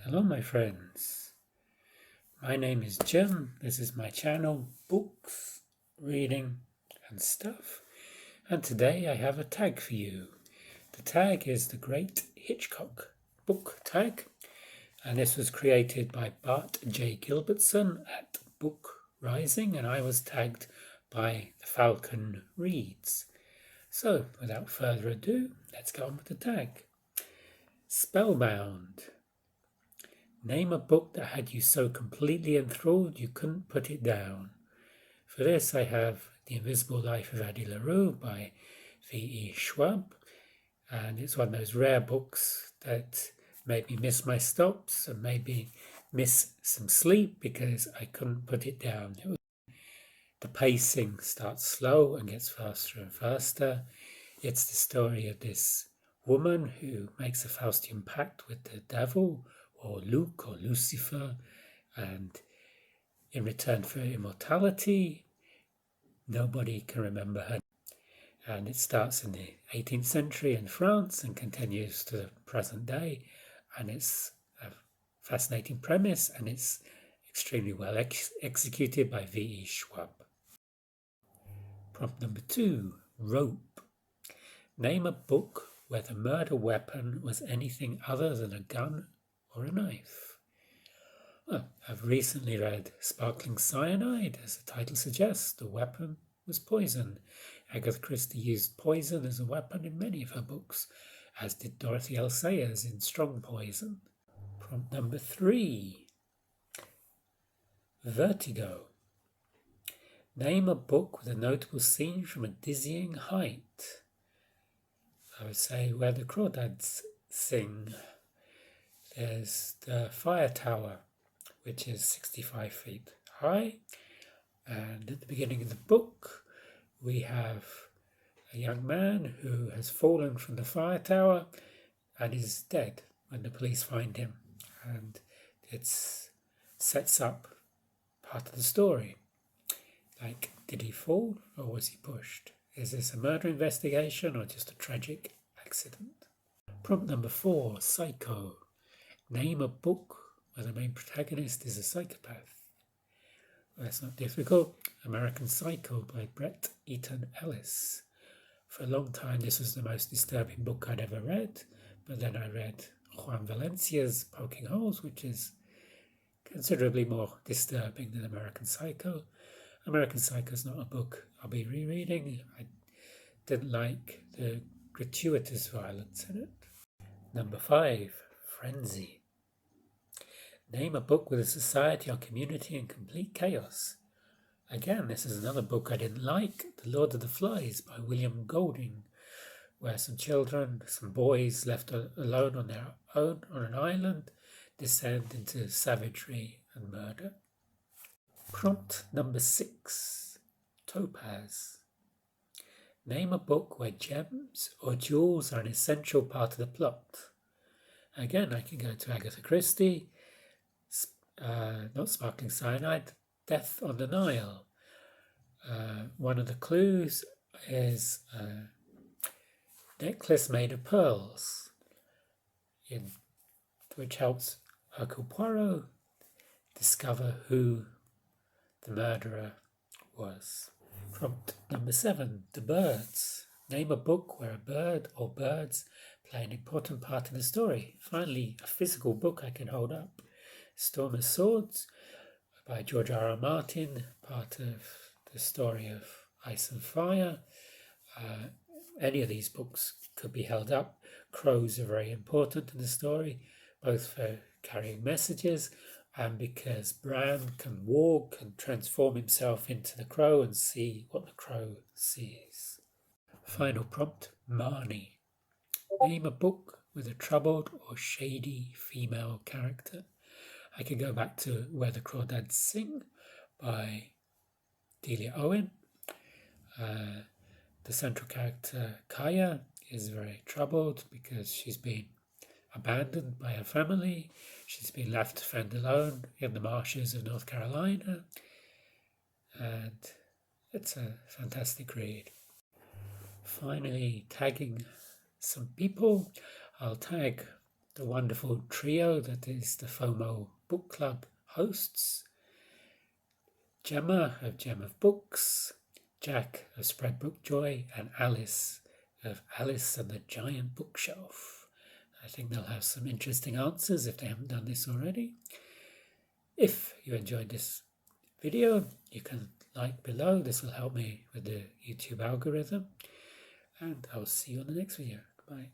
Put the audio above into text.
Hello my friends, my name is Jim. This is my channel, Books, Reading and Stuff, and today I have a tag for you. The tag is the Great Hitchcock book tag, and this was created by Bart J. Gilbertson at Book Rising, and I was tagged by the Falcon Reads. So without further ado, let's go on with the tag. Spellbound. Name a book that had you so completely enthralled you couldn't put it down. For this I have The Invisible Life of Addie LaRue by V.E. Schwab, and it's one of those rare books that made me miss my stops and made me miss some sleep because I couldn't put it down. The pacing starts slow and gets faster and faster. It's the story of this woman who makes a Faustian pact with the devil, or Luke, or Lucifer, and in return for immortality, nobody can remember her. And it starts in the 18th century in France and continues to the present day, and it's a fascinating premise, and it's extremely well executed by V.E. Schwab. Prompt number 2, rope. Name a book where the murder weapon was anything other than a gun or a knife. Well, I've recently read Sparkling Cyanide. As the title suggests, the weapon was poison. Agatha Christie used poison as a weapon in many of her books, as did Dorothy L. Sayers in Strong Poison. Prompt number 3, vertigo. Name a book with a notable scene from a dizzying height. I would say Where the Crawdads Sing. There's the fire tower, which is 65 feet high, and at the beginning of the book we have a young man who has fallen from the fire tower and is dead when the police find him, and it sets up part of the story. Like, did he fall or was he pushed? Is this a murder investigation or just a tragic accident? Prompt number 4, psycho. Name a book where the main protagonist is a psychopath. Well, that's not difficult. American Psycho by Bret Eaton Ellis. For a long time this was the most disturbing book I'd ever read, but then I read Juan Valencia's Poking Holes, which is considerably more disturbing than American Psycho. American Psycho is not a book I'll be rereading. I didn't like the gratuitous violence in it. Number 5, Frenzy. Name a book with a society or community in complete chaos. Again, this is another book I didn't like, The Lord of the Flies by William Golding, where some children, some boys left alone on their own on an island, descend into savagery and murder. Prompt number 6, Topaz. Name a book where gems or jewels are an essential part of the plot. Again, I can go to Agatha Christie, not Sparkling Cyanide, Death on the Nile. One of the clues is a necklace made of pearls, which helps Hercule Poirot discover who the murderer was. Prompt number 7, The Birds. Name a book where a bird or birds play an important part in the story. Finally, a physical book I can hold up. Storm of Swords by George R. R. Martin, part of the story of Ice and Fire. Any of these books could be held up. Crows are very important in the story, both for carrying messages and because Bran can walk and transform himself into the crow and see what the crow sees. Final prompt, Marnie. Name a book with a troubled or shady female character. I could go back to Where the Crawdads Sing by Delia Owen. The central character, Kaya, is very troubled because she's been abandoned by her family. She's been left to fend alone in the marshes of North Carolina. And it's a fantastic read. Finally, tagging some people. I'll tag the wonderful trio that is the FOMO Book Club hosts. Gemma of Gem of Books, Jack of Spread Book Joy, and Alice of Alice and the Giant Bookshelf. I think they'll have some interesting answers if they haven't done this already. If you enjoyed this video, you can like below. This will help me with the YouTube algorithm. And I'll see you on the next video. Goodbye.